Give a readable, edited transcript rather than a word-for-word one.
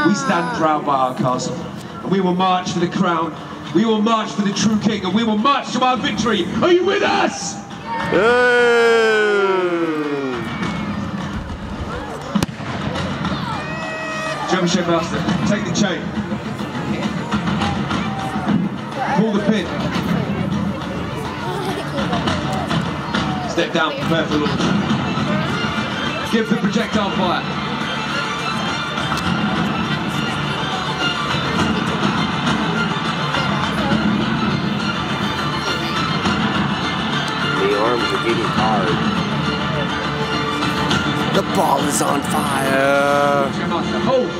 We stand proud by our castle, and we will march for the crown. We will march for the true king, and we will march to our victory. Are you with us? German Shipmaster, take the chain. Pull the pin. Step down, prepare for launch. Give the projectile fire. The arms are getting hard. The ball is on fire. Hold.